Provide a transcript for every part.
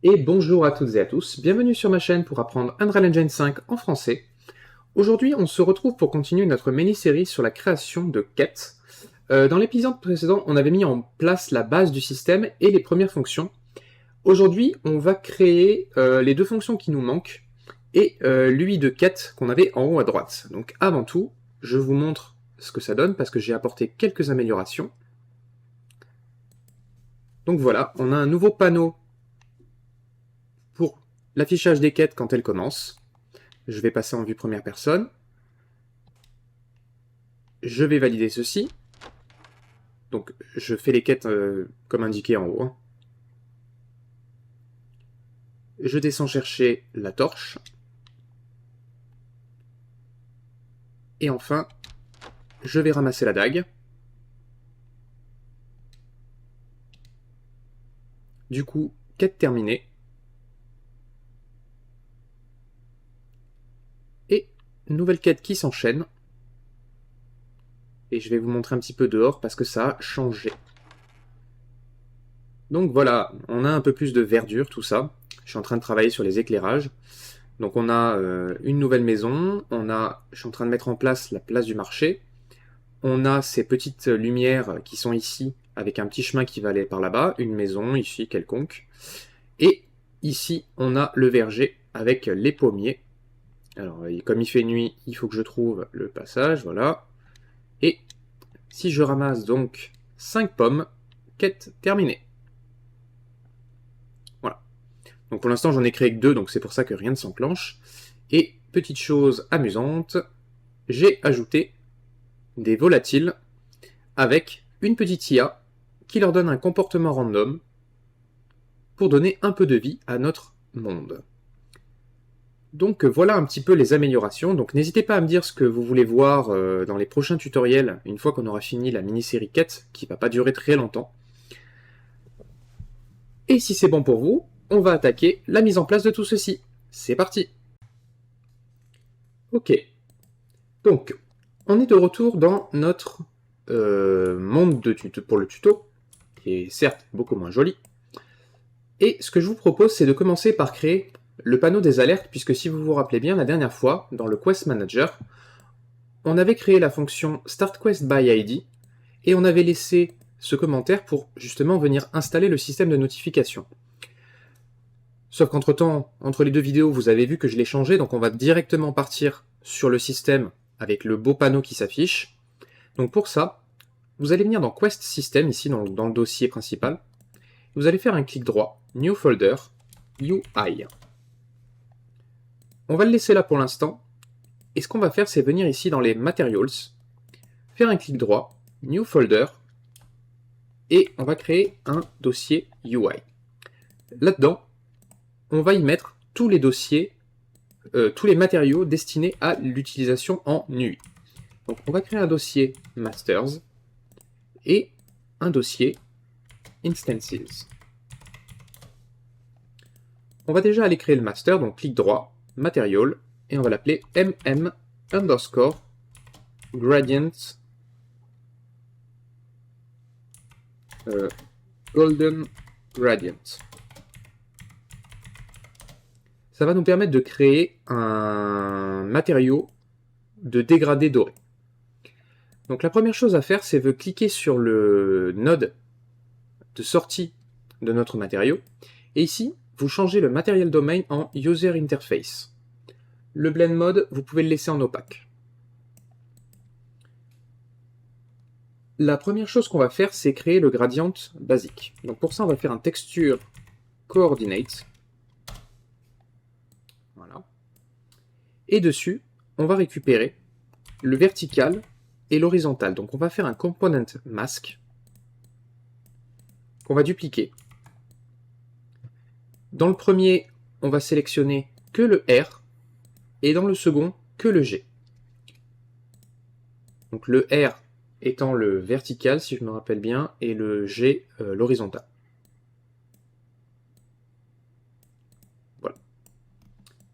Et bonjour à toutes et à tous, bienvenue sur ma chaîne pour apprendre Unreal Engine 5 en français. Aujourd'hui, on se retrouve pour continuer notre mini-série sur la création de quêtes. Dans l'épisode précédent, on avait mis en place la base du système et les premières fonctions. Aujourd'hui, on va créer les deux fonctions qui nous manquent et l'UI de quête qu'on avait en haut à droite. Donc avant tout, je vous montre ce que ça donne parce que j'ai apporté quelques améliorations. Donc voilà, on a un nouveau panneau pour l'affichage des quêtes quand elles commencent. Je vais passer en vue première personne. Je vais valider ceci. Donc je fais les quêtes comme indiqué en haut. Hein. Je descends chercher la torche. Et enfin, je vais ramasser la dague. Du coup, quête terminée. Et nouvelle quête qui s'enchaîne. Et je vais vous montrer un petit peu dehors parce que ça a changé. Donc voilà, on a un peu plus de verdure, tout ça. Je suis en train de travailler sur les éclairages. Donc on a une nouvelle maison, je suis en train de mettre en place la place du marché. On a ces petites lumières qui sont ici, avec un petit chemin qui va aller par là-bas, une maison ici quelconque. Et ici, on a le verger avec les pommiers. Alors, comme il fait nuit, il faut que je trouve le passage, voilà. Et si je ramasse donc 5 pommes, quête terminée. Voilà. Donc pour l'instant, j'en ai créé que 2, donc c'est pour ça que rien ne s'enclenche. Et petite chose amusante, j'ai ajouté des volatiles avec une petite IA qui leur donne un comportement random pour donner un peu de vie à notre monde. Donc voilà un petit peu les améliorations. Donc n'hésitez pas à me dire ce que vous voulez voir dans les prochains tutoriels, une fois qu'on aura fini la mini-série quête, qui va pas durer très longtemps. Et si c'est bon pour vous, on va attaquer la mise en place de tout ceci. C'est parti! Ok. Donc, on est de retour dans notre monde pour le tuto, qui est certes beaucoup moins joli. Et ce que je vous propose, c'est de commencer par créer le panneau des alertes, puisque si vous vous rappelez bien, la dernière fois, dans le Quest Manager, on avait créé la fonction StartQuestById, et on avait laissé ce commentaire pour justement venir installer le système de notification. Sauf qu'entre-temps, entre les deux vidéos, vous avez vu que je l'ai changé, donc on va directement partir sur le système avec le beau panneau qui s'affiche. Donc pour ça, vous allez venir dans Quest System, ici dans le dossier principal. Vous allez faire un clic droit, New Folder, UI. On va le laisser là pour l'instant. Et ce qu'on va faire, c'est venir ici dans les Materials, faire un clic droit, New Folder, et on va créer un dossier UI. Là-dedans, on va y mettre tous les dossiers, tous les matériaux destinés à l'utilisation en UI. Donc on va créer un dossier Masters et un dossier Instances. On va déjà aller créer le master, donc clic droit, Material, et on va l'appeler mm underscore gradient golden gradient. Ça va nous permettre de créer un matériau de dégradé doré. Donc la première chose à faire, c'est de cliquer sur le node de sortie de notre matériau, et ici, vous changez le Material Domain en User Interface. Le Blend Mode, vous pouvez le laisser en opaque. La première chose qu'on va faire, c'est créer le gradient basique. Donc pour ça, on va faire un Texture Coordinate. Voilà. Et dessus, on va récupérer le vertical et l'horizontal. Donc on va faire un Component Mask qu'on va dupliquer. Dans le premier, on va sélectionner que le R, et dans le second, que le G. Donc le R étant le vertical, si je me rappelle bien, et le G, l'horizontal. Voilà.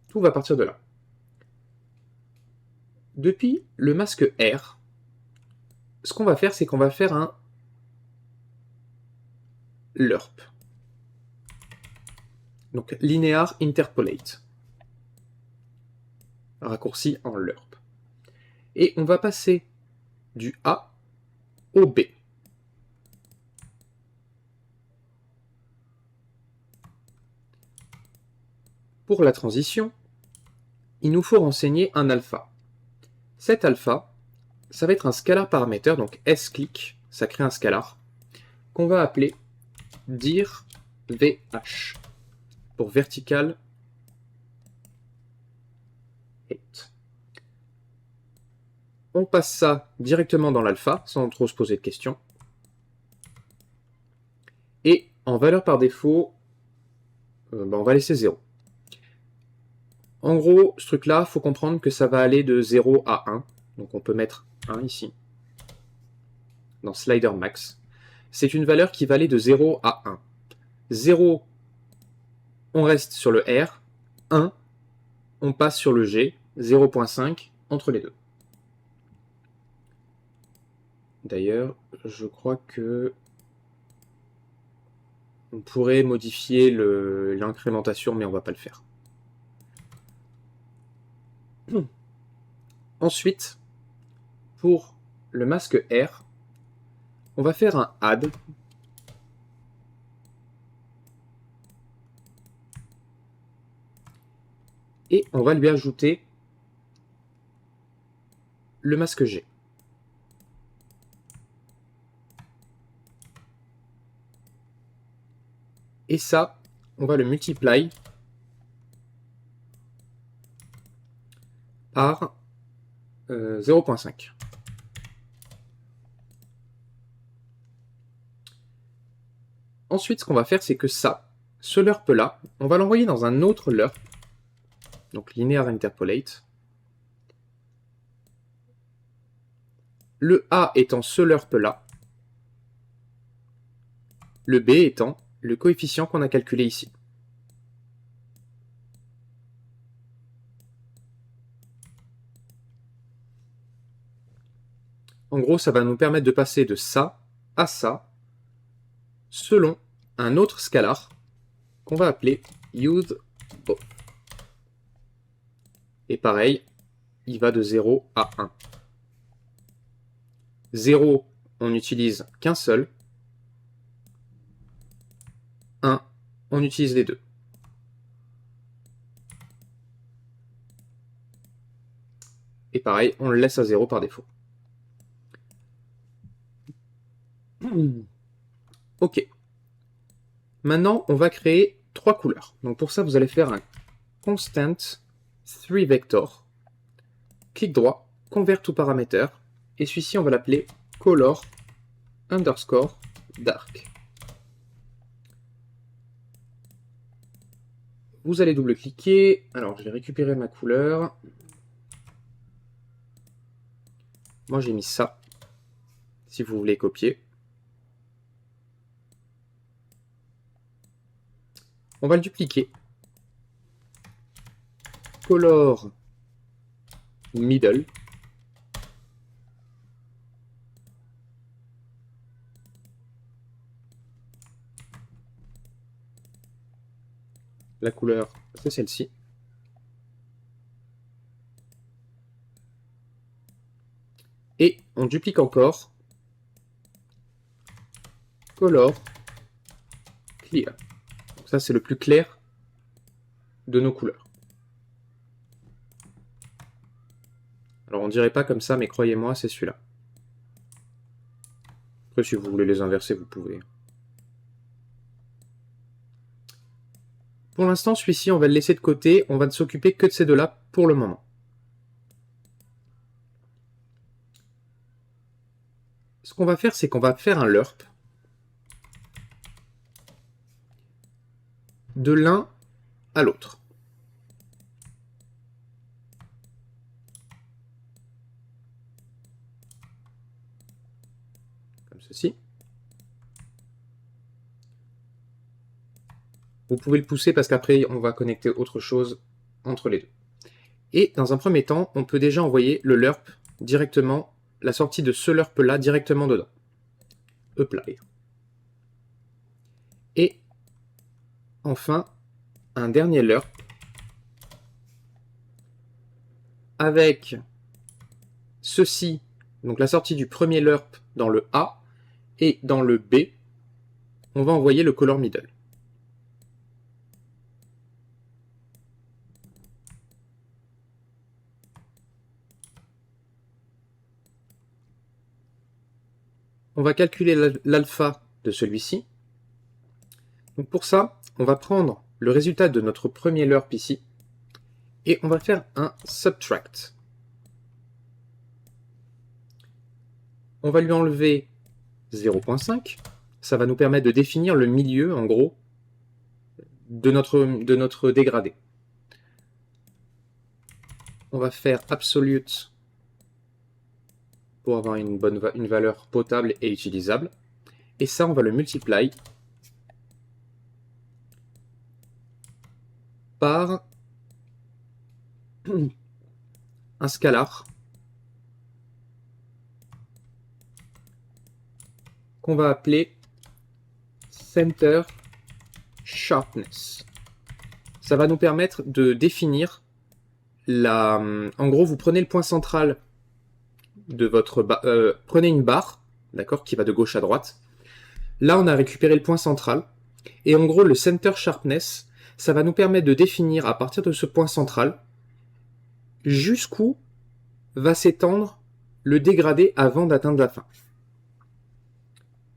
Tout va partir de là. Depuis le masque R, ce qu'on va faire, c'est qu'on va faire un LURP. Donc linear interpolate, raccourci en lerp. Et on va passer du A au B. Pour la transition, il nous faut renseigner un alpha. Cet alpha, ça va être un scalar paramètre, donc sclick, ça crée un scalar, qu'on va appeler dir vh, pour vertical height. On passe ça directement dans l'alpha, sans trop se poser de questions. Et en valeur par défaut, on va laisser 0. En gros, ce truc-là, il faut comprendre que ça va aller de 0 à 1. Donc on peut mettre 1 ici, dans slider max. C'est une valeur qui va aller de 0 à 1. 0, on reste sur le R. 1, on passe sur le G. 0.5, entre les deux. D'ailleurs, je crois que on pourrait modifier l'incrémentation, mais on ne va pas le faire. Ensuite, pour le masque R, on va faire un add. Et on va lui ajouter le masque G. Et ça, on va le multiplier par 0.5. Ensuite, ce qu'on va faire, c'est que ça, ce lerp-là, on va l'envoyer dans un autre lerp, donc linear interpolate. Le A étant ce lerp-là, le B étant le coefficient qu'on a calculé ici. En gros, ça va nous permettre de passer de ça à ça selon un autre scalar qu'on va appeler use both. Et pareil, il va de 0 à 1. 0, on n'utilise qu'un seul. 1, on utilise les deux. Et pareil, on le laisse à 0 par défaut. Ok. Maintenant, on va créer 3 couleurs. Donc pour ça, vous allez faire un constant 3 vector. Clic droit, convert to parameter. Et celui-ci, on va l'appeler color underscore dark. Vous allez double-cliquer. Alors, je vais récupérer ma couleur. Moi, j'ai mis ça, si vous voulez copier. On va le dupliquer. Color middle. La couleur, c'est celle-ci. Et on duplique encore color clear. Donc ça, c'est le plus clair de nos couleurs. Alors, on dirait pas comme ça, mais croyez-moi, c'est celui-là. Après, si vous voulez les inverser, vous pouvez. Pour l'instant, celui-ci, on va le laisser de côté. On va ne s'occuper que de ces deux-là pour le moment. Ce qu'on va faire, c'est qu'on va faire un lerp de l'un à l'autre. Comme ceci. Vous pouvez le pousser parce qu'après, on va connecter autre chose entre les deux. Et dans un premier temps, on peut déjà envoyer le lerp directement, la sortie de ce lerp-là directement dedans. Apply. Et enfin, un dernier lerp avec ceci, donc la sortie du premier lerp dans le A, et dans le B, on va envoyer le color middle. On va calculer l'alpha de celui-ci. Donc pour ça, on va prendre le résultat de notre premier lerp ici, et on va faire un subtract. On va lui enlever 0.5. Ça va nous permettre de définir le milieu, en gros, de notre dégradé. On va faire absolute pour avoir une valeur potable et utilisable. Et ça, on va le multiplier par un scalar qu'on va appeler center sharpness. Ça va nous permettre de définir en gros, vous prenez le point central de votre prenez une barre, d'accord, qui va de gauche à droite. Là, on a récupéré le point central. Et en gros, le center sharpness, ça va nous permettre de définir à partir de ce point central jusqu'où va s'étendre le dégradé avant d'atteindre la fin.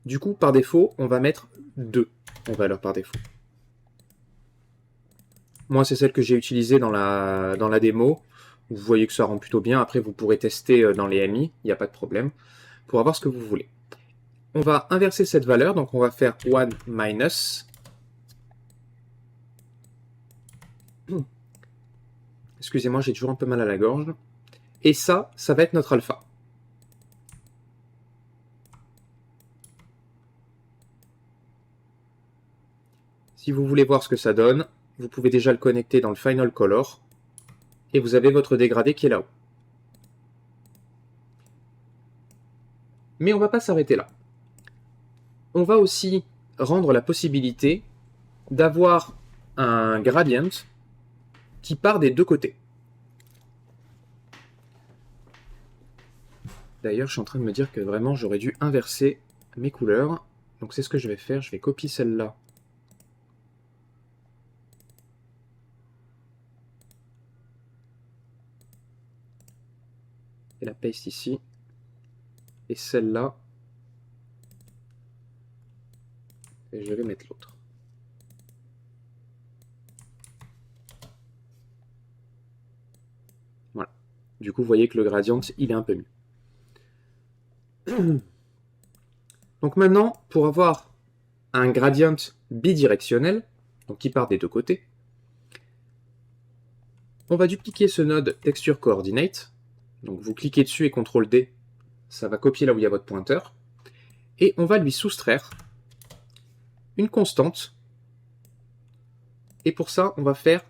Du coup, par défaut, on va mettre 2 en valeur par défaut. Moi, c'est celle que j'ai utilisée dans la démo. Vous voyez que ça rend plutôt bien. Après, vous pourrez tester dans les MI, il n'y a pas de problème, pour avoir ce que vous voulez. On va inverser cette valeur, donc on va faire 1 minus. Excusez-moi, j'ai toujours un peu mal à la gorge. Et ça va être notre alpha. Si vous voulez voir ce que ça donne, vous pouvez déjà le connecter dans le Final Color. Et vous avez votre dégradé qui est là-haut. Mais on ne va pas s'arrêter là. On va aussi rendre la possibilité d'avoir un gradient qui part des deux côtés. D'ailleurs, je suis en train de me dire que vraiment, j'aurais dû inverser mes couleurs. Donc c'est ce que je vais faire. Je vais copier celle-là. Et la paste ici. Et celle-là. Et je vais mettre l'autre. Voilà. Du coup, vous voyez que le gradient, il est un peu mieux. Donc maintenant, pour avoir un gradient bidirectionnel, donc qui part des deux côtés, on va dupliquer ce node texture coordinate. Donc vous cliquez dessus et CTRL D, ça va copier là où il y a votre pointeur. Et on va lui soustraire une constante. Et pour ça, on va faire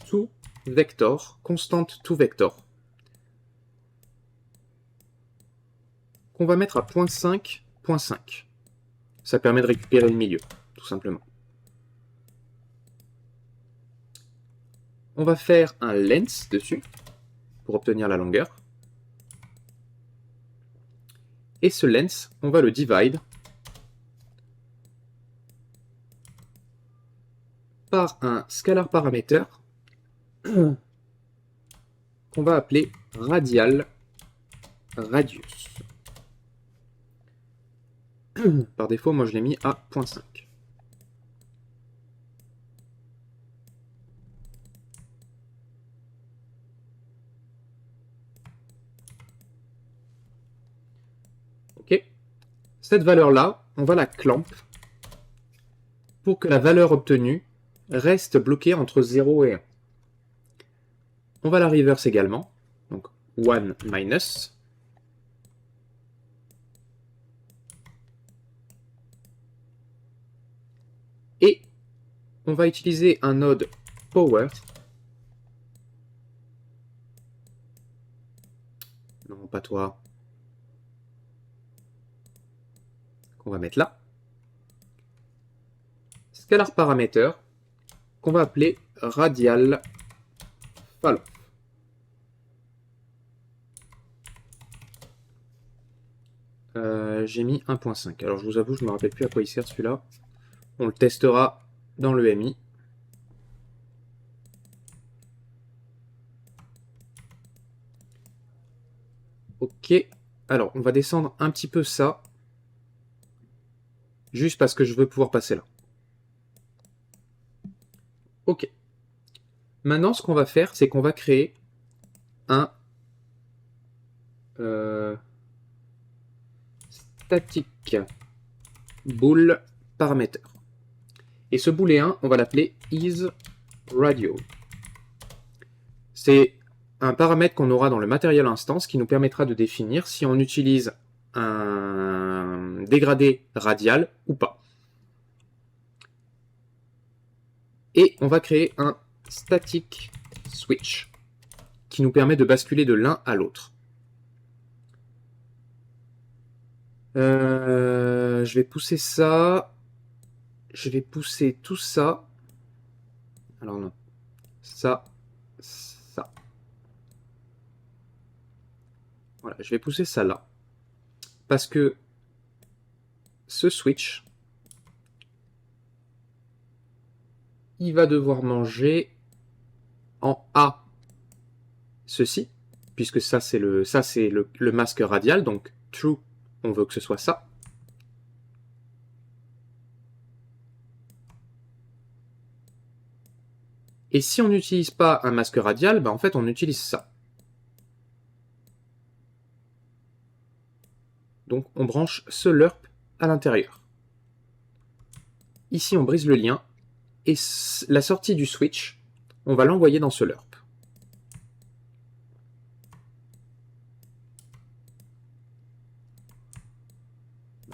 toVector, constante toVector, qu'on va mettre à 0.5, 0.5. Ça permet de récupérer le milieu, tout simplement. On va faire un length dessus, pour obtenir la longueur. Et ce length, on va le divide par un scalar parameter qu'on va appeler radial radius. Par défaut, moi je l'ai mis à 0.5. Ok. Cette valeur-là, on va la clamp pour que la valeur obtenue reste bloquée entre 0 et 1. On va la reverse également. Donc 1 minus. Et on va utiliser un node power. Non, pas toi. Qu'on va mettre là. scalar parameter qu'on va appeler radial fall. J'ai mis 1.5. Alors je vous avoue, je ne me rappelle plus à quoi il sert celui-là. On le testera dans le MI. Ok. Alors, on va descendre un petit peu ça. Juste parce que je veux pouvoir passer là. Ok. Maintenant, ce qu'on va faire, c'est qu'on va créer un static bool parameter. Et ce booléen, on va l'appeler isRadio. C'est un paramètre qu'on aura dans le material instance qui nous permettra de définir si on utilise un dégradé radial ou pas. Et on va créer un static switch qui nous permet de basculer de l'un à l'autre. Je vais pousser ça. Je vais pousser tout ça. Alors non. Ça. Ça. Voilà, je vais pousser ça là. Parce que ce switch, il va devoir manger en A ceci, puisque ça c'est le masque radial, donc true, on veut que ce soit ça. Et si on n'utilise pas un masque radial, bah en fait on utilise ça. Donc on branche ce lerp à l'intérieur. Ici on brise le lien, et la sortie du switch, on va l'envoyer dans ce lerp.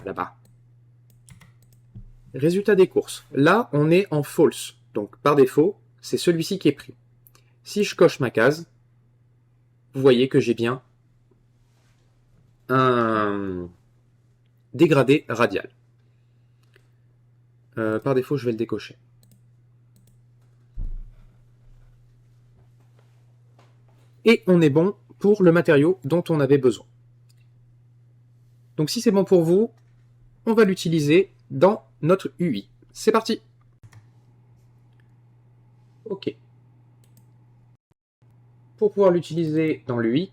Là-bas. Résultat des courses. Là, on est en false. Donc, par défaut, c'est celui-ci qui est pris. Si je coche ma case, vous voyez que j'ai bien un dégradé radial. Par défaut, je vais le décocher. Et on est bon pour le matériau dont on avait besoin. Donc, si c'est bon pour vous, on va l'utiliser dans notre UI. C'est parti! Ok. Pour pouvoir l'utiliser dans l'UI,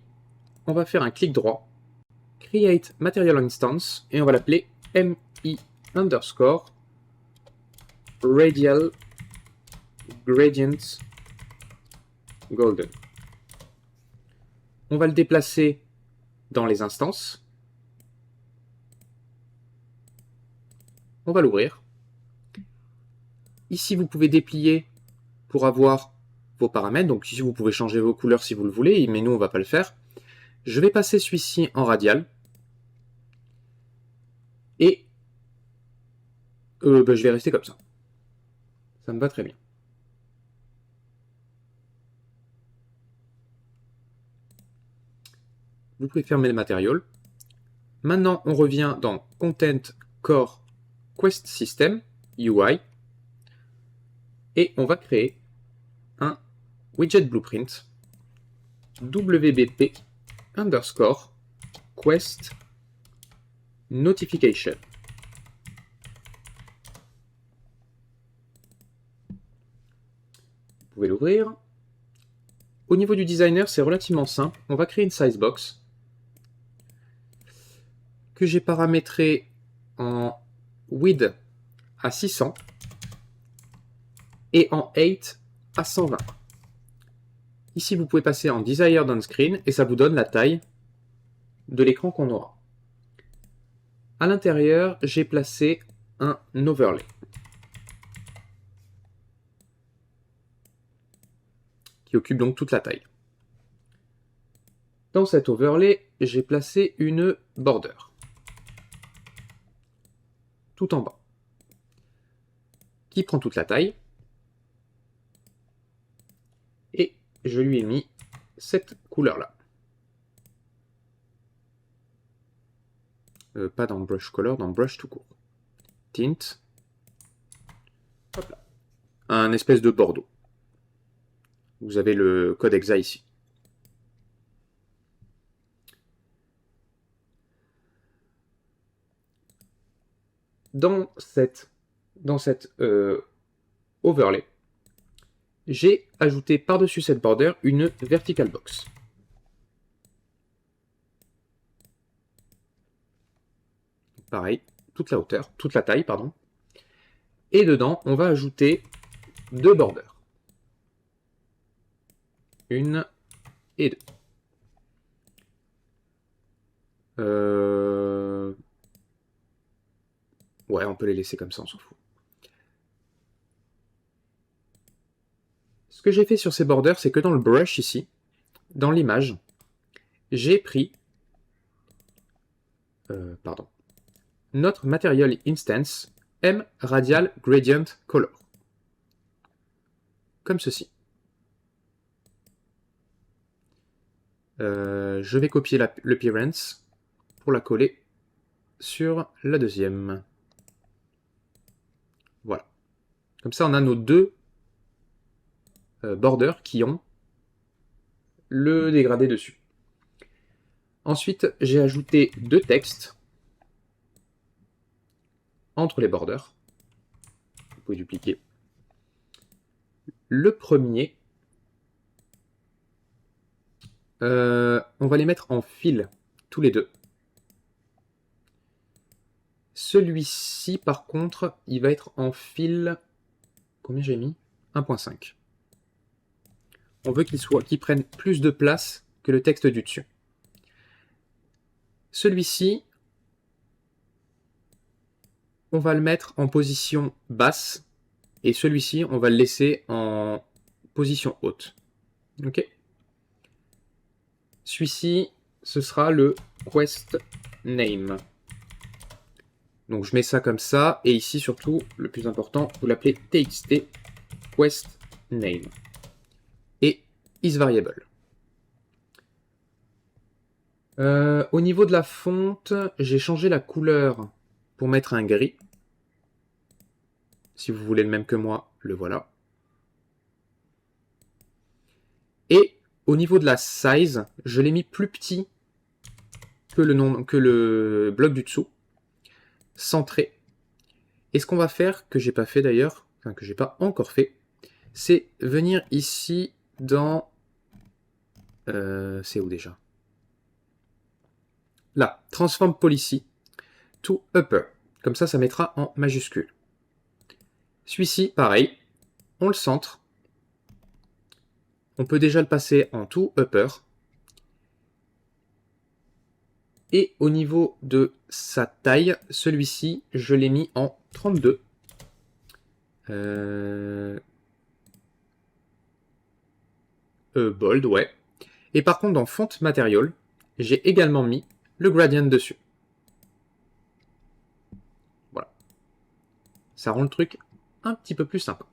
on va faire un clic droit, Create Material Instance, et on va l'appeler MI underscore Radial Gradient Golden. On va le déplacer dans les instances. On va l'ouvrir. Ici, vous pouvez déplier pour avoir vos paramètres. Donc ici, vous pouvez changer vos couleurs si vous le voulez, mais nous, on ne va pas le faire. Je vais passer celui-ci en radial. Et je vais rester comme ça. Ça me va très bien. Vous pouvez fermer le matériel. Maintenant, on revient dans Content Core Quest System UI. Et on va créer un widget blueprint WBP underscore quest notification. Vous pouvez l'ouvrir. Au niveau du designer, c'est relativement simple. On va créer une sizebox que j'ai paramétrée en width à 600 et en height à 120. Ici, vous pouvez passer en Desired on Screen et ça vous donne la taille de l'écran qu'on aura. À l'intérieur, j'ai placé un overlay qui occupe donc toute la taille. Dans cet overlay, j'ai placé une border tout en bas qui prend toute la taille et je lui ai mis cette couleur-là. Pas dans Brush Color, dans Brush tout court. Tint. Hop là. Un espèce de bordeaux. Vous avez le code exa ici. Dans cette overlay, j'ai ajouté par-dessus cette border une vertical box. Pareil, toute la hauteur, toute la taille, pardon. Et dedans, on va ajouter deux borders. Une et deux. Ouais, on peut les laisser comme ça, on s'en fout. Ce que j'ai fait sur ces borders, c'est que dans le brush ici, dans l'image, j'ai pris notre Material Instance M Radial Gradient Color. Comme ceci. Je vais copier l'appearance pour la coller sur la deuxième. Voilà. Comme ça, on a nos deux borders qui ont le dégradé dessus. Ensuite, j'ai ajouté deux textes entre les borders. Vous pouvez dupliquer. Le premier, on va les mettre en fil, tous les deux. Celui-ci, par contre, il va être en fil... Combien j'ai mis 1.5. On veut qu'il prenne plus de place que le texte du dessus. Celui-ci, on va le mettre en position basse, et celui-ci, on va le laisser en position haute. Ok. Celui-ci, ce sera le quest name. Donc je mets ça comme ça, et ici surtout, le plus important, vous l'appelez txt quest name et isVariable. Au niveau de la fonte, j'ai changé la couleur pour mettre un gris. Si vous voulez le même que moi, le voilà. Et au niveau de la size, je l'ai mis plus petit que le bloc du dessous, centré. Et ce qu'on va faire, que j'ai pas fait d'ailleurs, enfin que j'ai pas encore fait, c'est venir ici dans... c'est où déjà? Là, Transform Policy to Upper. Comme ça mettra en majuscule. Celui-ci, pareil, on le centre. On peut déjà le passer en to Upper. Et au niveau de sa taille, celui-ci, je l'ai mis en 32. Bold, ouais. Et par contre, dans Font Material, j'ai également mis le gradient dessus. Voilà. Ça rend le truc un petit peu plus sympa.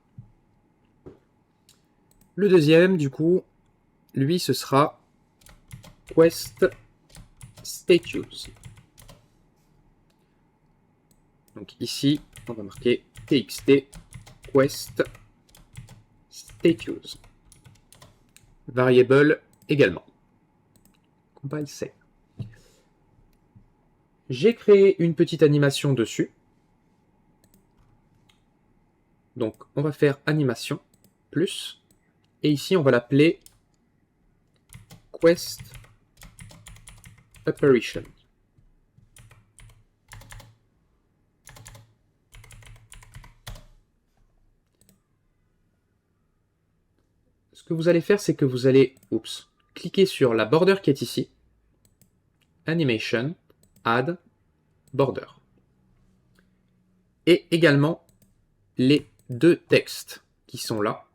Le deuxième, du coup, lui, ce sera Quest Status. Donc ici, on va marquer txt quest status. Variable également. Compile save. J'ai créé une petite animation dessus. Donc on va faire animation plus. Et ici on va l'appeler quest apparition. Ce que vous allez faire, c'est que vous allez cliquer sur la border qui est ici. Animation, add, border. Et également les deux textes qui sont là.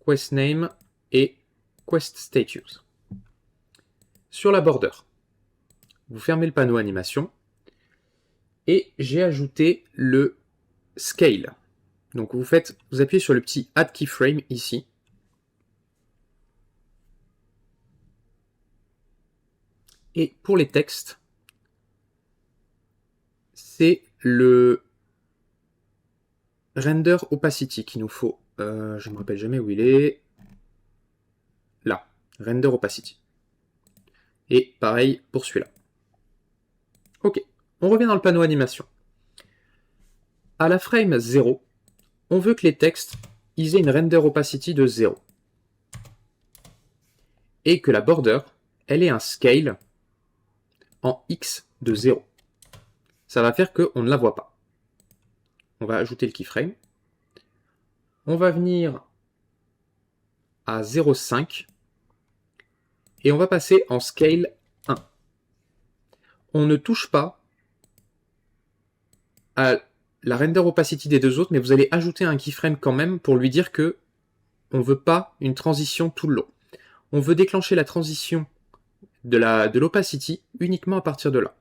Quest name et quest status. Sur la border, vous fermez le panneau animation et j'ai ajouté le scale. Donc vous appuyez sur le petit add keyframe ici. Et pour les textes, c'est le render opacity qu'il nous faut. Je ne me rappelle jamais où il est. Là, render opacity. Et pareil pour celui-là. Ok, on revient dans le panneau animation. À la frame 0, on veut que les textes aient une render opacity de 0. Et que la border, elle ait un scale en X de 0. Ça va faire qu'on ne la voit pas. On va ajouter le keyframe. On va venir à 0,5 et on va passer en scale 1. On ne touche pas à la render opacity des deux autres, mais vous allez ajouter un keyframe quand même pour lui dire que on ne veut pas une transition tout le long. On veut déclencher la transition de l'opacity uniquement à partir de là.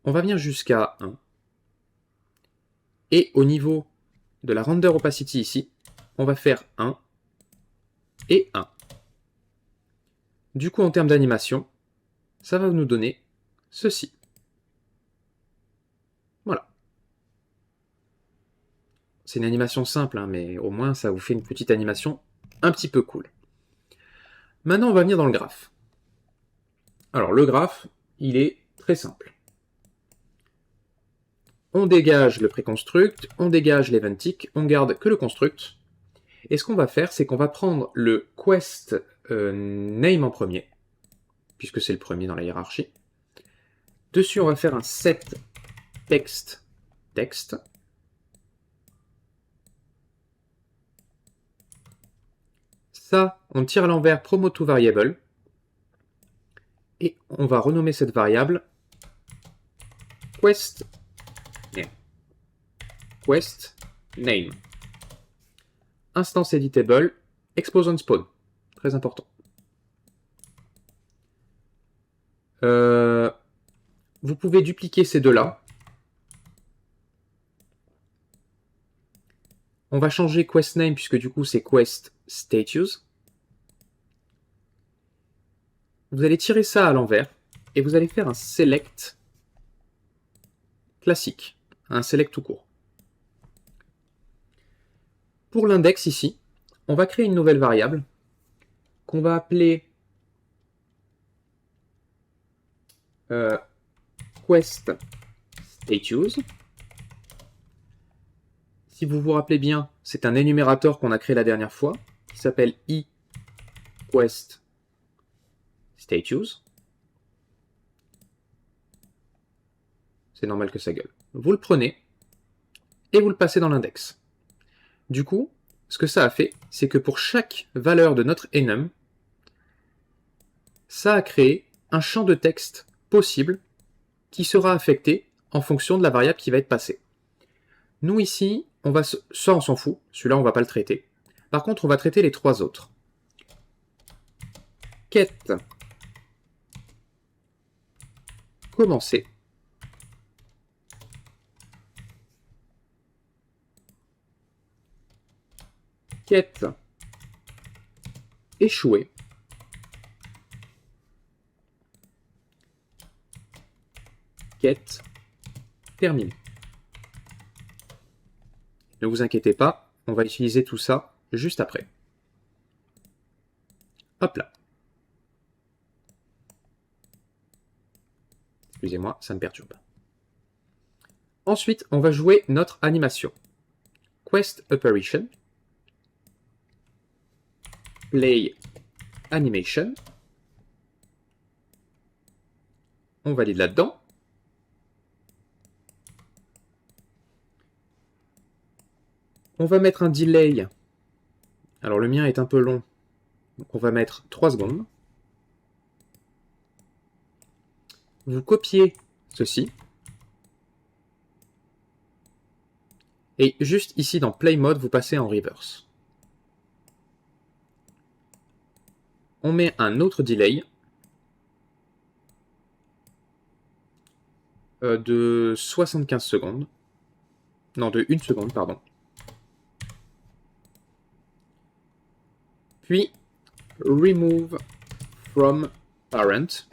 On va venir jusqu'à 1. Et au niveau de la render opacity ici, on va faire 1 et 1. Du coup, en termes d'animation, ça va nous donner ceci. Voilà. C'est une animation simple, hein, mais au moins ça vous fait une petite animation un petit peu cool. Maintenant, on va venir dans le graphe. Alors, le graphe, il est très simple. On dégage le préconstruct, on dégage l'eventic, on garde que le construct. Et ce qu'on va faire, c'est qu'on va prendre le quest name en premier, puisque c'est le premier dans la hiérarchie. Dessus, on va faire un set text. Ça, on tire à l'envers promo2variable. Et on va renommer cette variable quest name. Instance editable, expose on spawn. Très important. Vous pouvez dupliquer ces deux-là. On va changer quest name puisque du coup c'est quest status. Vous allez tirer ça à l'envers et vous allez faire un select classique, un select tout court. Pour l'index ici, on va créer une nouvelle variable qu'on va appeler quest status. Si vous vous rappelez bien, c'est un énumérateur qu'on a créé la dernière fois, qui s'appelle iQuest status. C'est normal que ça gueule. Vous le prenez et vous le passez dans l'index. Du coup, ce que ça a fait, c'est que pour chaque valeur de notre enum, ça a créé un champ de texte possible qui sera affecté en fonction de la variable qui va être passée. Nous ici, ça on s'en fout, celui-là on va pas le traiter. Par contre, on va traiter les trois autres. Quête commencer. Quête échouer. Quête terminée. Ne vous inquiétez pas, on va utiliser tout ça juste après. Hop là. Excusez-moi, ça me perturbe. Ensuite, on va jouer notre animation. Quest Operation. Play Animation. On valide là-dedans. On va mettre un delay. Alors le mien est un peu long. Donc on va mettre 3 secondes. Vous copiez ceci. Et juste ici dans Play Mode, vous passez en reverse. On met un autre delay de 75 secondes. Non, de 1 seconde, pardon. Puis, remove from parent,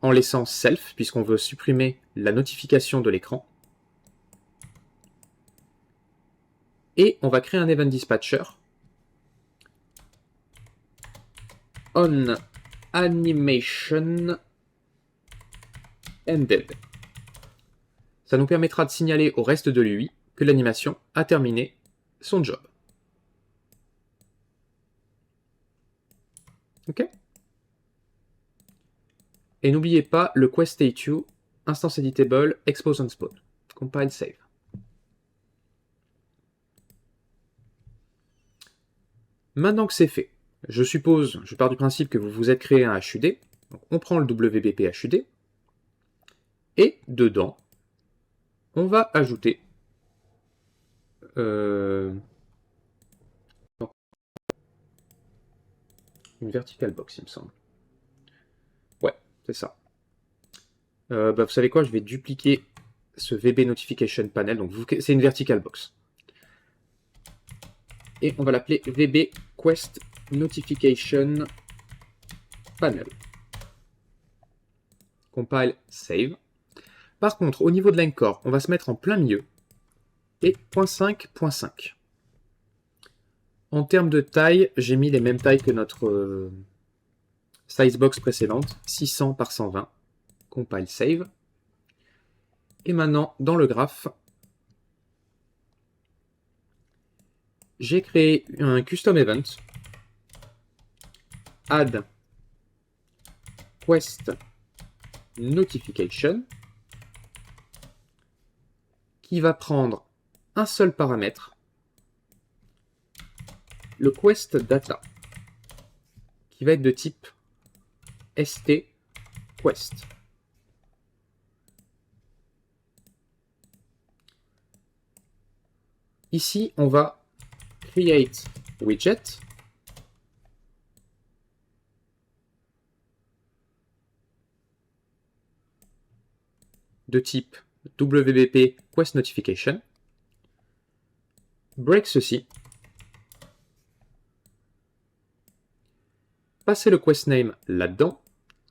en laissant self, puisqu'on veut supprimer la notification de l'écran. Et on va créer un event dispatcher on animation ended. Ça nous permettra de signaler au reste de l'UI que l'animation a terminé son job. Ok? Et n'oubliez pas le quest statue, instance editable, expose on spawn. Compile, save. Maintenant que c'est fait, je pars du principe que vous vous êtes créé un HUD. Donc on prend le WBP HUD. Et dedans, on va ajouter une vertical box, il me semble. Ouais, c'est ça. Vous savez quoi, je vais dupliquer ce VB Notification Panel. Donc c'est une vertical box. Et on va l'appeler VB Quest Notification Panel. Compile, save. Par contre, au niveau de l'anchor, on va se mettre en plein milieu. Et .5.5. En termes de taille, j'ai mis les mêmes tailles que notre sizebox précédente, 600 par 120. Compile, save. Et maintenant, dans le graphe, j'ai créé un custom event. Add quest notification qui va prendre un seul paramètre, le quest data, qui va être de type stQuest. Ici, on va create widget de type WBP Quest Notification, break ceci, passer le quest name là-dedans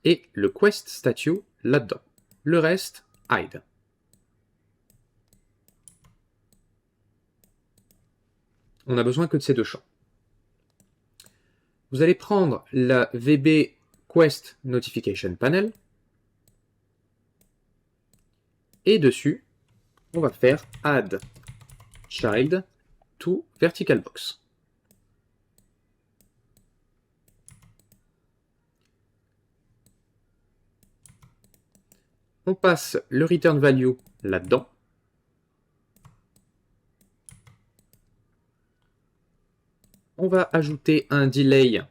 et le quest statue là-dedans. Le reste, hide. On n'a besoin que de ces deux champs. Vous allez prendre la VB Quest Notification Panel et dessus, on va faire add child to vertical box. On passe le return value là-dedans. On va ajouter un delay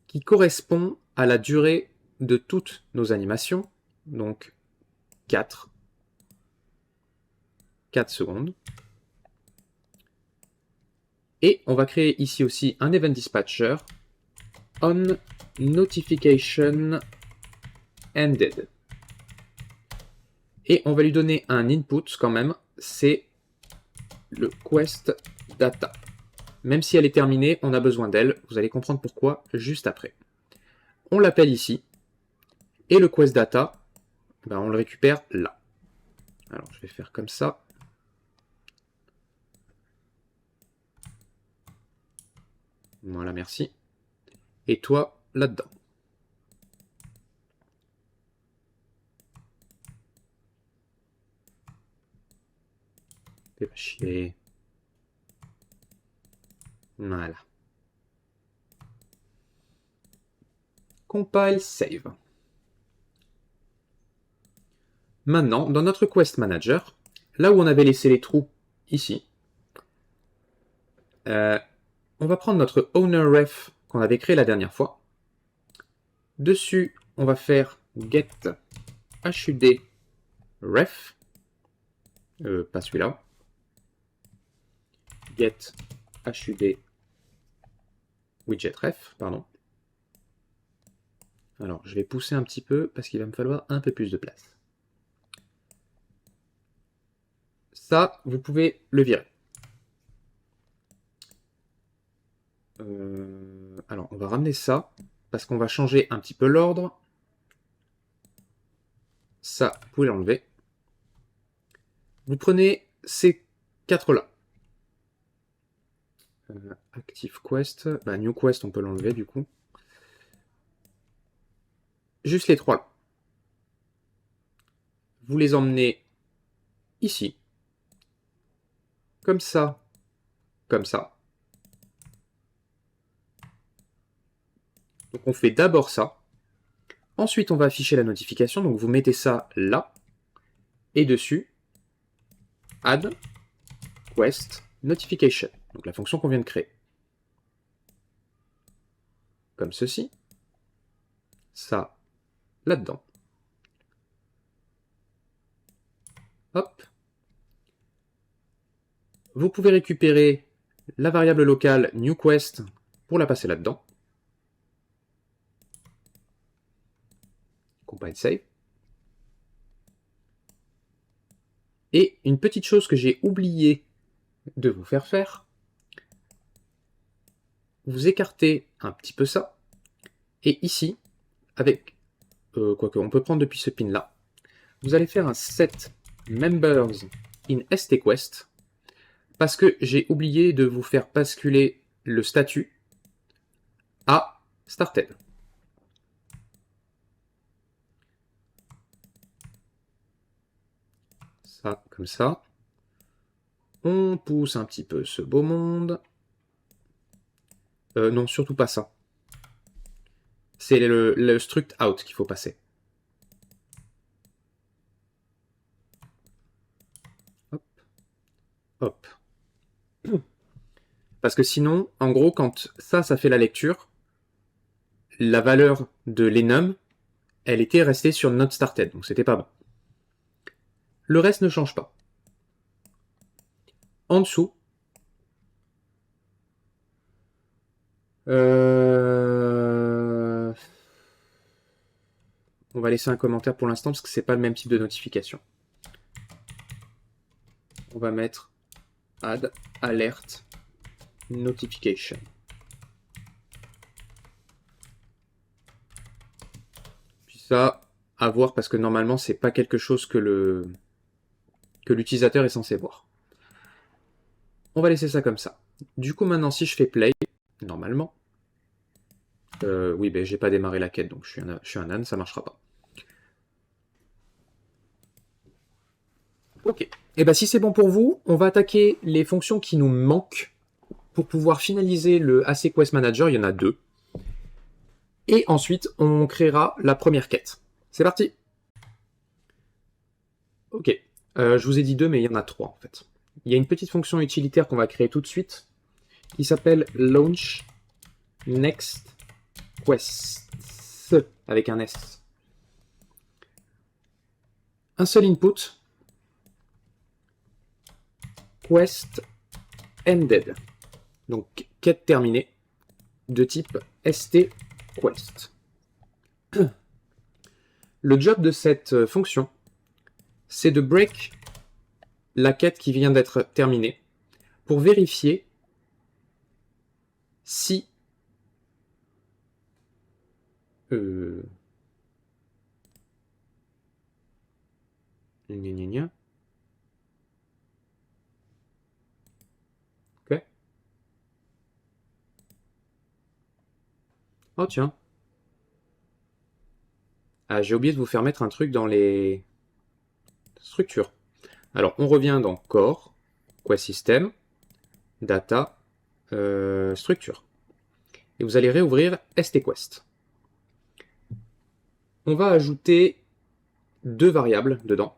qui correspond à la durée de toutes nos animations, donc 4 secondes. Et on va créer ici aussi un event dispatcher on notification ended. Et on va lui donner un input quand même, c'est le quest data. Même si elle est terminée, on a besoin d'elle. Vous allez comprendre pourquoi juste après. On l'appelle ici. Et le quest data, on le récupère là. Alors je vais faire comme ça. Voilà, merci. Et toi, là-dedans. Fais pas chier. Voilà. Compile, save. Maintenant, dans notre Quest Manager, là où on avait laissé les trous, ici, on va prendre notre owner_ref qu'on avait créé la dernière fois. Dessus, on va faire get HUD ref, pas celui-là, get HUD widget ref, pardon. Alors, je vais pousser un petit peu parce qu'il va me falloir un peu plus de place. Ça, vous pouvez le virer. Alors, on va ramener ça parce qu'on va changer un petit peu l'ordre. Ça, vous pouvez l'enlever. Vous prenez ces 4 là. Active Quest. Bah, New Quest, on peut l'enlever du coup. Juste les 3 là. Vous les emmenez ici. Comme ça. Comme ça. Donc on fait d'abord ça. Ensuite, on va afficher la notification. Donc vous mettez ça là. Et dessus, Add Quest Notification. Donc la fonction qu'on vient de créer. Comme ceci. Ça, là-dedans. Hop. Vous pouvez récupérer la variable locale newQuest pour la passer là-dedans. Compile save. Et une petite chose que j'ai oublié de vous faire faire, vous écartez un petit peu ça, et ici, avec, quoique on peut prendre depuis ce pin là, vous allez faire un set members in stQuest, parce que j'ai oublié de vous faire basculer le statut à started. Ça, comme ça. On pousse un petit peu ce beau monde. Non, surtout pas ça. C'est le struct out qu'il faut passer. Hop. Hop. Parce que sinon, en gros, quand ça fait la lecture, la valeur de l'enum, elle était restée sur not started, donc c'était pas bon. Le reste ne change pas. En dessous, on va laisser un commentaire pour l'instant parce que c'est pas le même type de notification. On va mettre add alert notification. Puis ça, à voir parce que normalement c'est pas quelque chose que l'utilisateur est censé voir. On va laisser ça comme ça. Du coup maintenant si je fais play, normalement, oui ben j'ai pas démarré la quête donc je suis un âne, ça marchera pas. Ok. Et ben si c'est bon pour vous, on va attaquer les fonctions qui nous manquent pour pouvoir finaliser le AC Quest Manager. Il y en a 2. Et ensuite, on créera la première quête. C'est parti. Ok. Je vous ai dit 2, mais il y en a 3 en fait. Il y a une petite fonction utilitaire qu'on va créer tout de suite qui s'appelle Launch Next Quest avec un S. Un seul input. Quest ended. Donc, quête terminée de type stQuest. Le job de cette fonction, c'est de break la quête qui vient d'être terminée pour vérifier si Ok. Oh tiens. Ah, j'ai oublié de vous faire mettre un truc dans les structures. Alors, on revient dans Core, Quest System, Data, Structure. Et vous allez réouvrir stQuest. On va ajouter 2 variables dedans.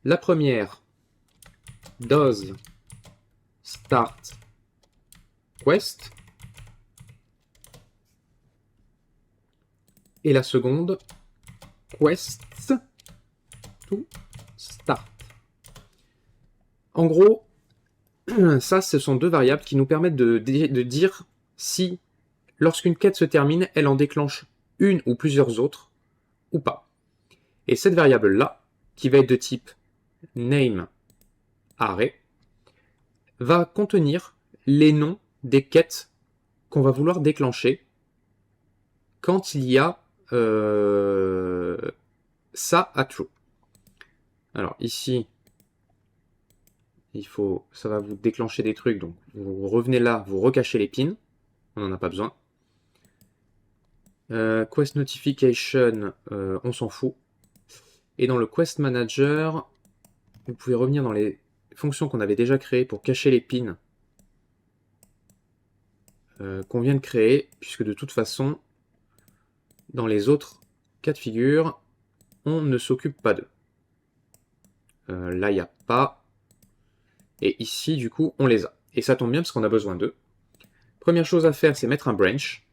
La première, does start quest. Et la seconde, quest to start. En gros, ça, ce sont 2 variables qui nous permettent de dire si, lorsqu'une quête se termine, elle en déclenche une ou plusieurs autres, ou pas. Et cette variable-là, qui va être de type name array, va contenir les noms des quêtes qu'on va vouloir déclencher quand il y a ça à true. Alors ici, ça va vous déclencher des trucs, donc vous revenez là, vous recachez les pins, on n'en a pas besoin. Quest Notification, on s'en fout. Et dans le Quest Manager, vous pouvez revenir dans les fonctions qu'on avait déjà créées pour cacher les pins qu'on vient de créer, puisque de toute façon, dans les autres cas de figure, on ne s'occupe pas d'eux. Là, il n'y a pas. Et ici, du coup, on les a. Et ça tombe bien parce qu'on a besoin d'eux. Première chose à faire, c'est mettre un branch,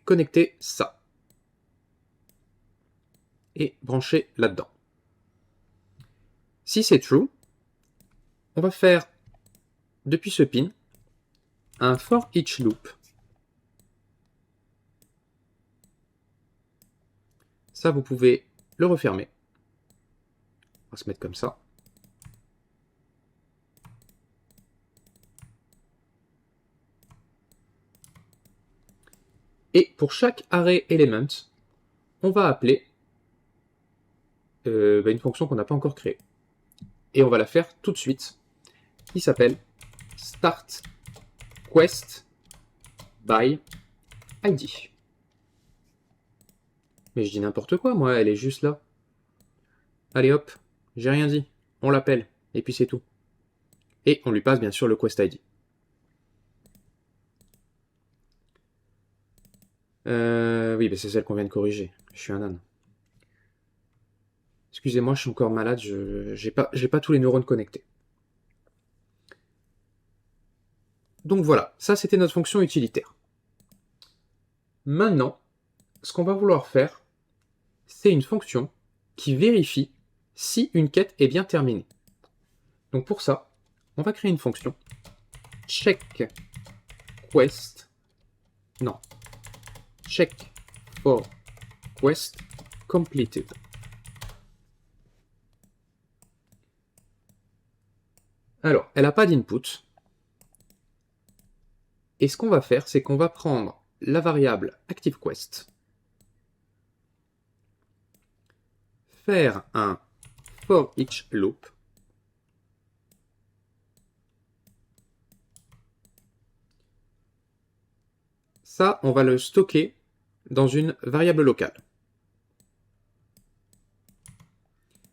connecter ça. Et brancher là-dedans. Si c'est true, on va faire, depuis ce pin, un for each loop. Ça, vous pouvez le refermer. On va se mettre comme ça. Et pour chaque array element, on va appeler une fonction qu'on n'a pas encore créée. Et on va la faire tout de suite, qui s'appelle start quest by id. Mais je dis n'importe quoi, moi, elle est juste là. Allez hop, j'ai rien dit, on l'appelle, et puis c'est tout. Et on lui passe bien sûr le quest id. Oui, mais c'est celle qu'on vient de corriger. Je suis un âne. Excusez-moi, je suis encore malade, j'ai pas tous les neurones connectés. Donc voilà, ça c'était notre fonction utilitaire. Maintenant, ce qu'on va vouloir faire, c'est une fonction qui vérifie si une quête est bien terminée. Donc pour ça, on va créer une fonction check quest, non, check for quest completed. Alors, elle n'a pas d'input. Et ce qu'on va faire, c'est qu'on va prendre la variable ActiveQuest, faire un for each loop, ça, on va le stocker dans une variable locale.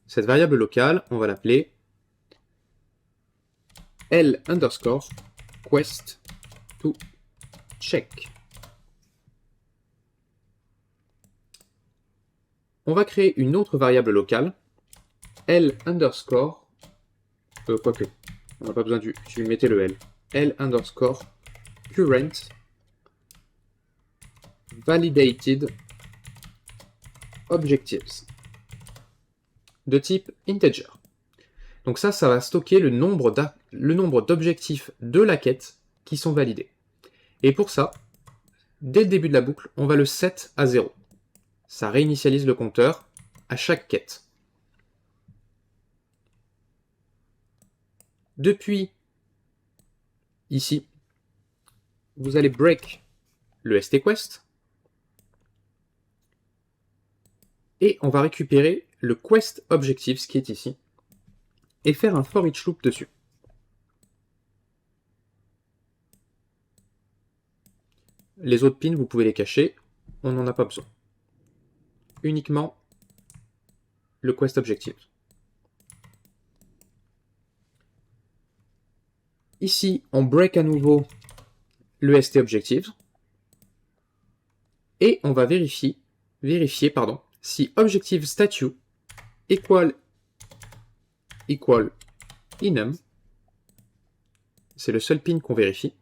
Cette variable locale, on va l'appeler L underscore quest to check. On va créer une autre variable locale, L underscore, quoique, on n'a pas besoin du, tu mettais le L, L underscore current validated objectives de type integer. Donc ça va stocker le nombre d'objectifs de la quête qui sont validés. Et pour ça, dès le début de la boucle, on va le set à 0. Ça réinitialise le compteur à chaque quête. Depuis ici, vous allez break le stQuest et on va récupérer le quest objectives qui est ici et faire un for each loop dessus. Les autres pins, vous pouvez les cacher, on n'en a pas besoin. Uniquement le quest objective. Ici, on break à nouveau le st objective et on va vérifier si objective statue equal enum, c'est le seul pin qu'on vérifie,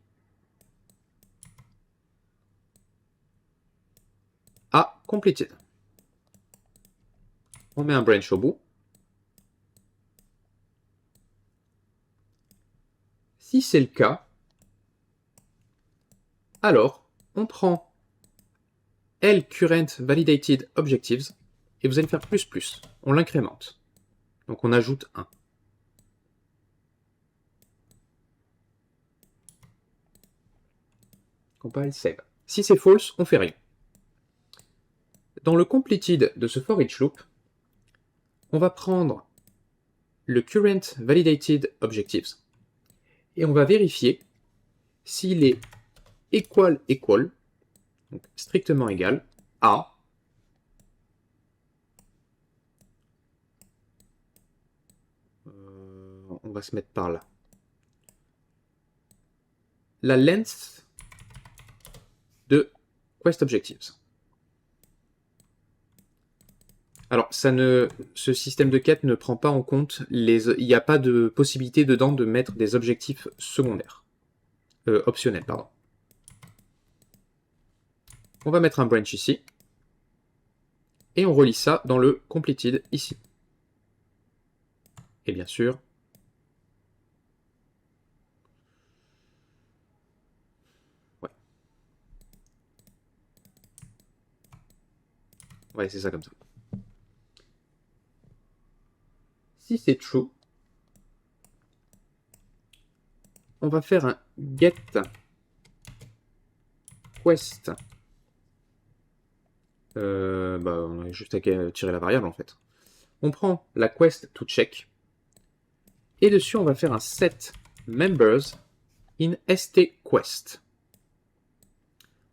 à completed. On met un branch au bout. Si c'est le cas, alors on prend L current validated objectives et vous allez faire plus, on l'incrémente. Donc on ajoute 1. Compile, save. Si c'est false, on fait rien. Dans le completed de ce for each loop, on va prendre le current validated objectives Et on va vérifier s'il est equal, donc strictement égal, à on va se mettre par là. La length de QuestObjectives. Alors, ce système de quête ne prend pas en compte il n'y a pas de possibilité dedans de mettre des objectifs secondaires. Optionnels, pardon. On va mettre un branch ici. Et on relie ça dans le completed ici. Et bien sûr, ouais, c'est ça comme ça. Si c'est true, on va faire un get quest. On a juste à tirer la variable en fait. On prend la quest to check. Et dessus, on va faire un set members in stQuest.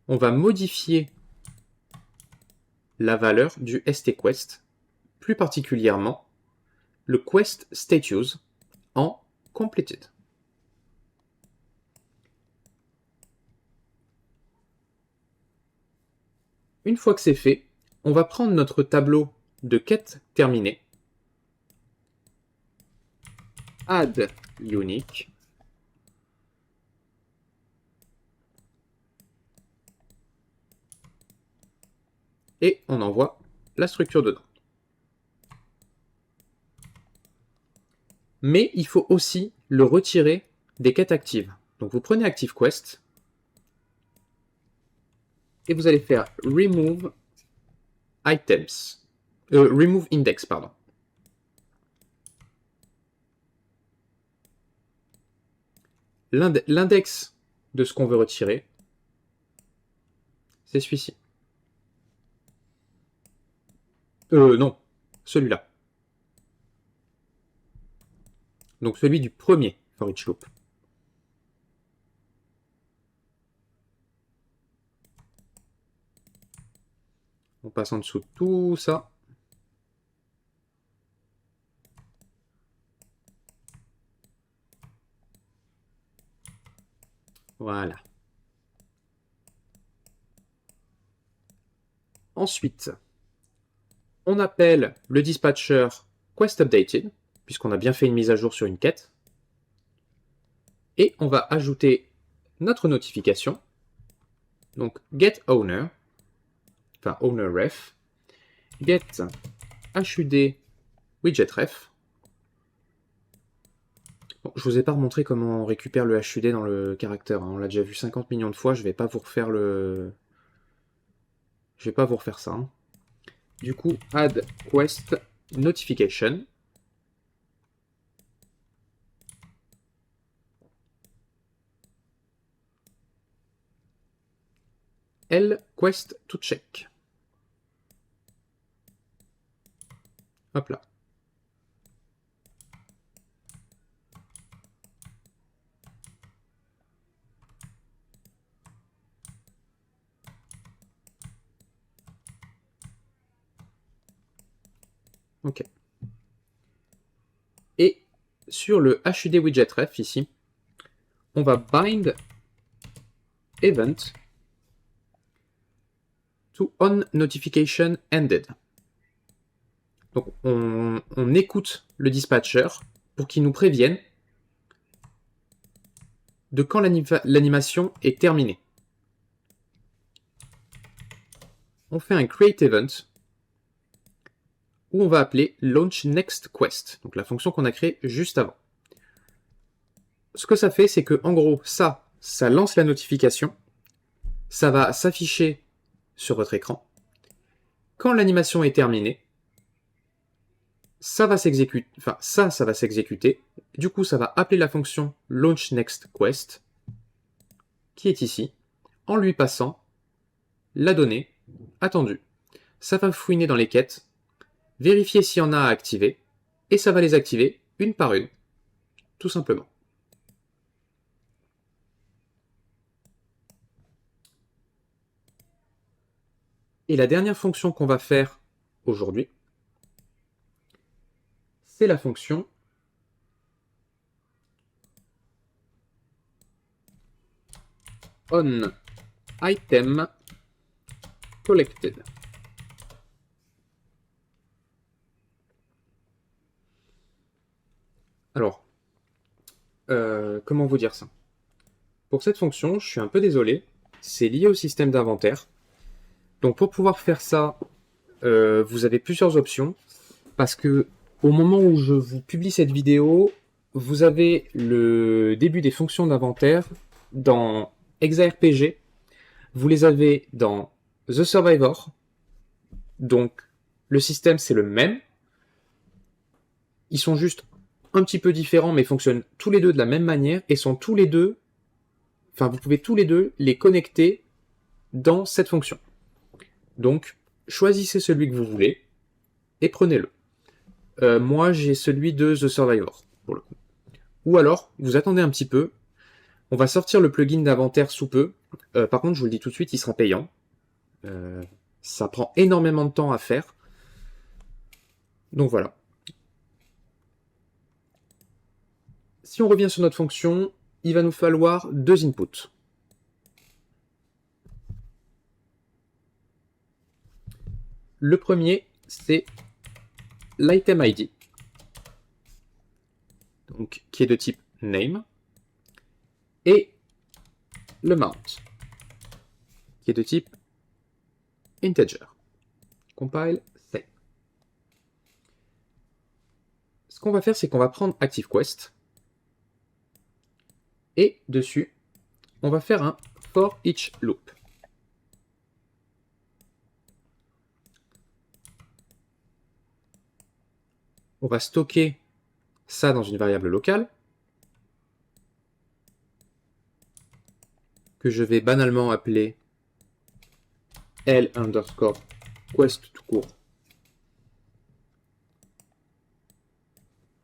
On va modifier la valeur du stQuest, plus particulièrement le quest status en completed. Une fois que c'est fait, on va prendre notre tableau de quête terminée, add unique, et on envoie la structure dedans. Mais il faut aussi le retirer des quêtes actives. Donc vous prenez ActiveQuest et vous allez faire remove items, remove index, pardon. L'index de ce qu'on veut retirer, c'est celui-ci. Non, celui-là. Donc celui du premier for each loop. On passe en dessous de tout ça. Voilà. Ensuite, on appelle le dispatcher questUpdated, puisqu'on a bien fait une mise à jour sur une quête. Et on va ajouter notre notification. Donc getOwner, enfin ownerRef, getHUDWidgetRef. Bon, je vous ai pas remontré comment on récupère le HUD dans le caractère. Hein. On l'a déjà vu 50 millions de fois. Je vais pas vous refaire ça. Hein. Du coup, add quest notification. L quest to check. Hop là. Ok. Et sur le HUD widget ref ici, on va bind event to on notification ended. Donc on écoute le dispatcher pour qu'il nous prévienne de quand l'animation est terminée. On fait un create event où on va appeler launch next quest, donc la fonction qu'on a créée juste avant. Ce que ça fait, c'est que en gros, ça lance la notification, ça va s'afficher sur votre écran. Quand l'animation est terminée, ça va s'exécuter, ça va s'exécuter. Du coup, ça va appeler la fonction launch next quest, qui est ici, en lui passant la donnée attendue. Ça va fouiner dans les quêtes, vérifier s'il y en a à activer, et ça va les activer une par une, tout simplement. Et la dernière fonction qu'on va faire aujourd'hui, c'est la fonction onItemCollected. Alors, comment vous dire ça? Pour cette fonction, je suis un peu désolé, c'est lié au système d'inventaire. Donc pour pouvoir faire ça, vous avez plusieurs options, parce que au moment où je vous publie cette vidéo, vous avez le début des fonctions d'inventaire dans ExaRPG, vous les avez dans The Survivor, donc le système c'est le même, ils sont juste un petit peu différents mais fonctionnent tous les deux de la même manière et sont tous les deux, enfin vous pouvez tous les deux les connecter dans cette fonction. Donc choisissez celui que vous voulez et prenez-le. Moi j'ai celui de The Survivor pour le coup. Ou alors vous attendez un petit peu, on va sortir le plugin d'inventaire sous peu. Par contre je vous le dis tout de suite, il sera payant. Ça prend énormément de temps à faire. Donc voilà. Si on revient sur notre fonction, il va nous falloir deux inputs. Le premier, c'est l'item ID, donc, qui est de type name, et le mount, qui est de type integer. Compile, save. Ce qu'on va faire, c'est qu'on va prendre ActiveQuest, et dessus, on va faire un for each loop. On va stocker ça dans une variable locale, que je vais banalement appeler L underscore quest tout court.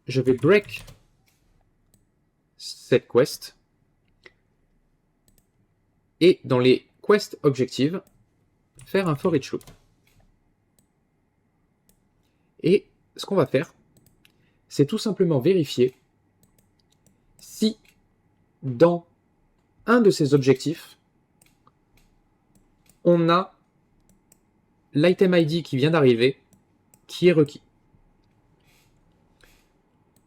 Je vais break cette quest, et dans les quest objectives, faire un for each loop. Et ce qu'on va faire, c'est tout simplement vérifier si dans un de ces objectifs, on a l'item ID qui vient d'arriver, qui est requis.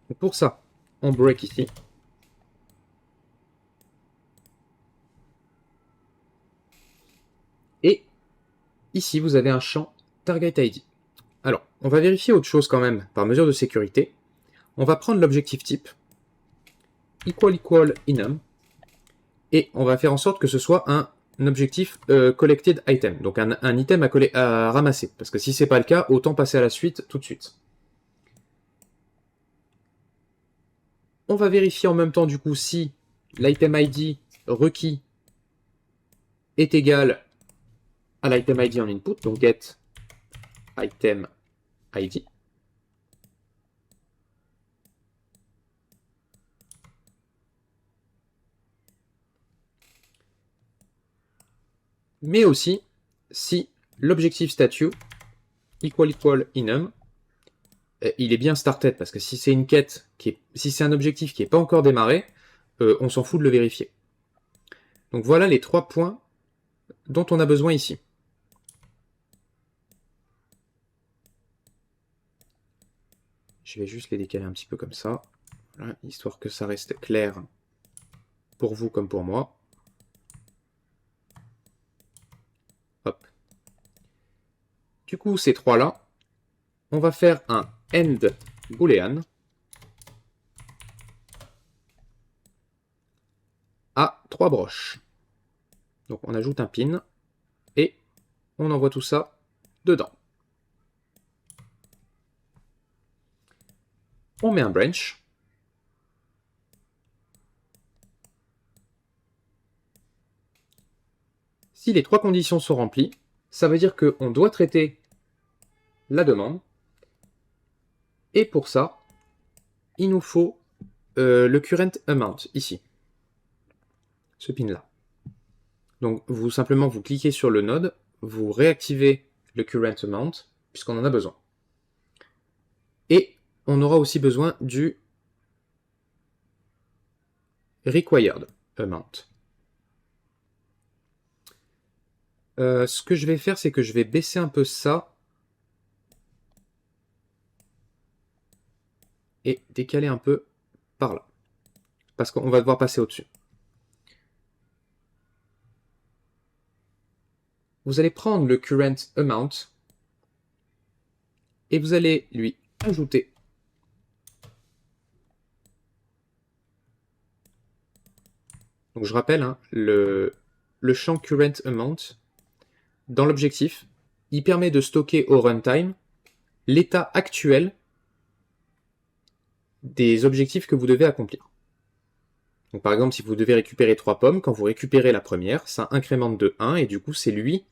Donc pour ça, on break ici. Et ici, vous avez un champ target ID. Alors, on va vérifier autre chose quand même, par mesure de sécurité. On va prendre l'objectif type, equal enum, et on va faire en sorte que ce soit un objectif collected item, donc un item à ramasser. Parce que si c'est pas le cas, autant passer à la suite tout de suite. On va vérifier en même temps du coup si l'item ID requis est égal à l'item ID en input, donc get item ID. Mais aussi si l'objectif statue equal enum, il est bien started, parce que si c'est une quête, si c'est un objectif qui n'est pas encore démarré, on s'en fout de le vérifier. Donc voilà les 3 points dont on a besoin ici. Je vais juste les décaler un petit peu comme ça, voilà, histoire que ça reste clair pour vous comme pour moi. Hop. Du coup, ces 3-là, on va faire un end boolean à 3 broches. Donc on ajoute un pin et on envoie tout ça dedans. On met un branch. Si les 3 conditions sont remplies, ça veut dire qu'on doit traiter la demande. Et pour ça, il nous faut le current amount, ici. Ce pin-là. Donc, simplement, vous cliquez sur le node, vous réactivez le current amount, puisqu'on en a besoin. Et on aura aussi besoin du required amount. Ce que je vais faire, c'est que je vais baisser un peu ça et décaler un peu par là, parce qu'on va devoir passer au-dessus. Vous allez prendre le current amount et vous allez lui ajouter donc je rappelle, hein, le champ current amount dans l'objectif, il permet de stocker au runtime l'état actuel des objectifs que vous devez accomplir. Donc par exemple, si vous devez récupérer 3 pommes, quand vous récupérez la première, ça incrémente de 1 et du coup c'est lui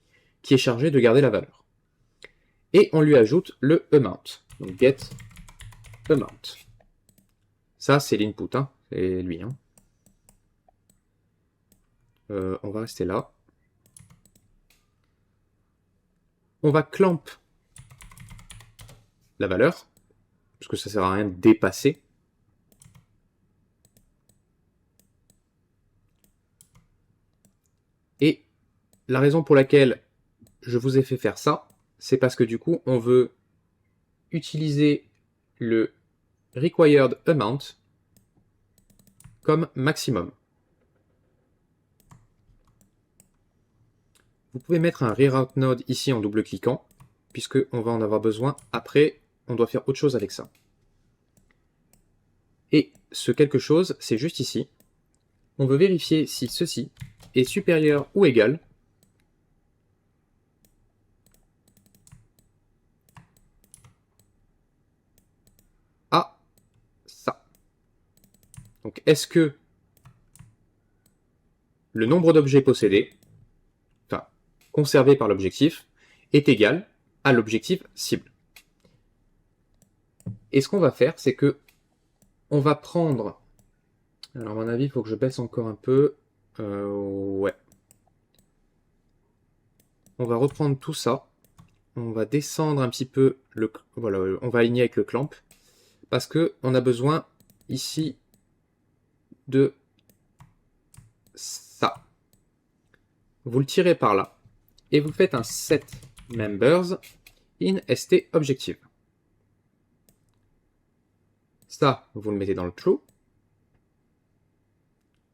qui est chargé de garder la valeur. Et on lui ajoute le amount. Donc get amount. Ça c'est l'input, hein, c'est lui. Hein. On va rester là. On va clamp la valeur, parce que ça sert à rien de dépasser. Et la raison pour laquelle je vous ai fait faire ça, c'est parce que du coup, on veut utiliser le required amount comme maximum. Vous pouvez mettre un reroute node ici en double-cliquant, puisqu'on va en avoir besoin. Après, on doit faire autre chose avec ça. Et ce quelque chose, c'est juste ici. On veut vérifier si ceci est supérieur ou égal à ça. Donc, est-ce que le nombre d'objets possédés, enfin, conservés par l'objectif, est égal à l'objectif cible. Et ce qu'on va faire, c'est que on va prendre... Alors, à mon avis, il faut que je baisse encore un peu. Ouais. On va reprendre tout ça. On va descendre un petit peu le... Voilà, on va aligner avec le clamp. Parce que on a besoin ici de ça. Vous le tirez par là. Et vous faites un set members in st objective. Ça, vous le mettez dans le true.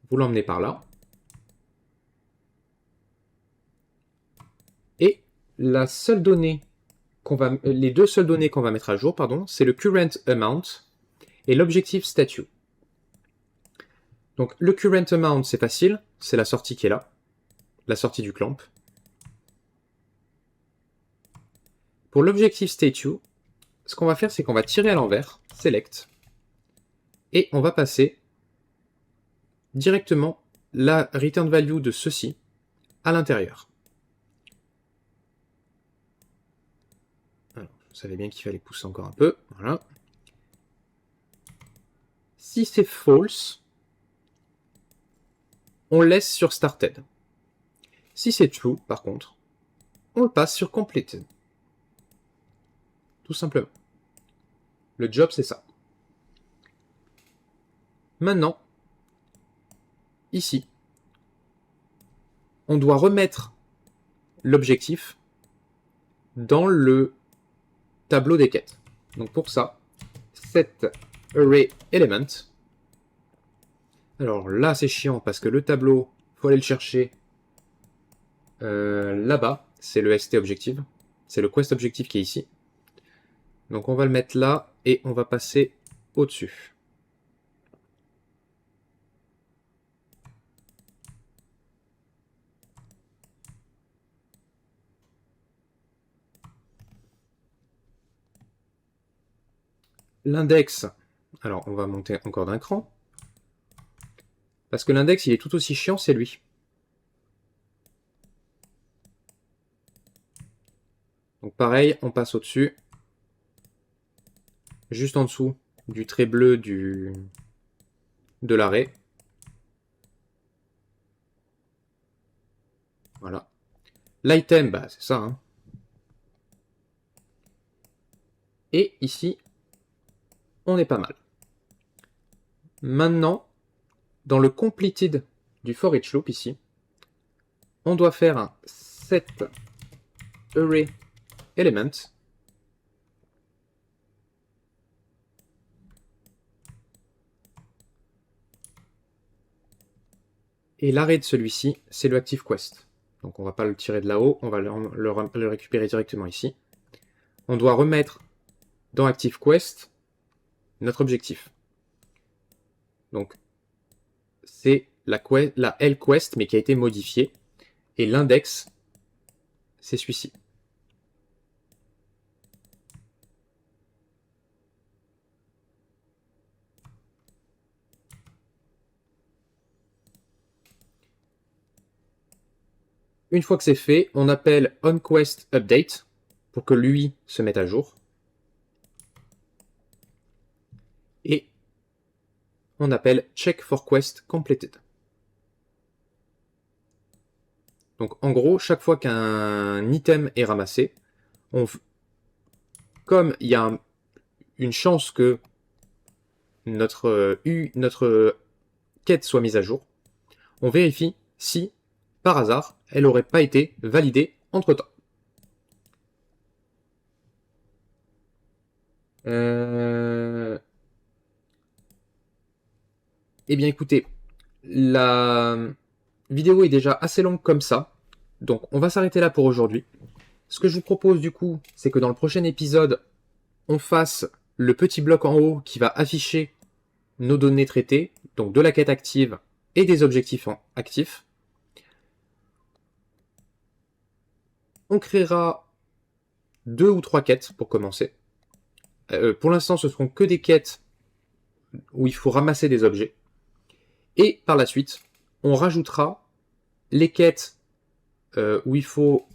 Vous l'emmenez par là. Et la seule donnée les deux seules données qu'on va mettre à jour, pardon, c'est le current amount et l'objective statue. Donc le current amount, c'est facile, c'est la sortie qui est là, la sortie du clamp. Pour l'objective statue, ce qu'on va faire, c'est qu'on va tirer à l'envers, select, et on va passer directement la return value de ceci à l'intérieur. Alors, je savais bien qu'il fallait pousser encore un peu, voilà. Si c'est false, on le laisse sur started. Si c'est true, par contre, on le passe sur completed. Tout simplement. Le job, c'est ça. Maintenant, ici, on doit remettre l'objectif dans le tableau des quêtes. Donc pour ça, set array element. Alors là, c'est chiant parce que le tableau, il faut aller le chercher là-bas. C'est le st objective. C'est le quest objective qui est ici. Donc on va le mettre là et on va passer au-dessus. L'index, alors on va monter encore d'un cran. Parce que l'index, il est tout aussi chiant, c'est lui. Donc pareil, on passe au-dessus. Juste en dessous du trait bleu de l'arrêt. Voilà. L'item, bah, c'est ça. Hein. Et ici, on est pas mal. Maintenant, dans le completed du for each loop ici, on doit faire un set array element et l'arrêt de celui-ci, c'est le ActiveQuest. Donc on ne va pas le tirer de là-haut, on va le récupérer directement ici. On doit remettre dans ActiveQuest notre objectif. Donc c'est la LQuest mais qui a été modifiée. Et l'index, c'est celui-ci. Une fois que c'est fait, on appelle onQuestUpdate pour que lui se mette à jour. Et on appelle check4questCompleted. Donc en gros, chaque fois qu'un item est ramassé, comme il y a une chance que notre quête soit mise à jour, on vérifie si, par hasard, elle n'aurait pas été validée entre-temps. Eh bien écoutez, la vidéo est déjà assez longue comme ça, donc on va s'arrêter là pour aujourd'hui. Ce que je vous propose du coup, c'est que dans le prochain épisode, on fasse le petit bloc en haut qui va afficher nos données traitées, donc de la quête active et des objectifs actifs. On créera 2 ou 3 quêtes pour commencer. Pour l'instant, ce seront que des quêtes où il faut ramasser des objets. Et par la suite, on rajoutera les quêtes où il faut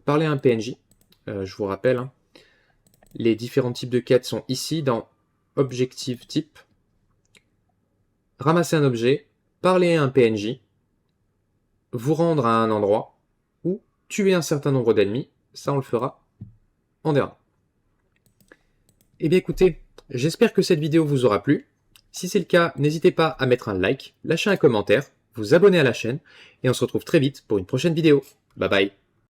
parler à un PNJ. Je vous rappelle, hein, les différents types de quêtes sont ici dans Objective Type. Ramasser un objet, parler à un PNJ, vous rendre à un endroit ou tuer un certain nombre d'ennemis. Ça, on le fera en dernier. Eh bien écoutez, j'espère que cette vidéo vous aura plu. Si c'est le cas, n'hésitez pas à mettre un like, lâcher un commentaire, vous abonner à la chaîne, et on se retrouve très vite pour une prochaine vidéo. Bye bye.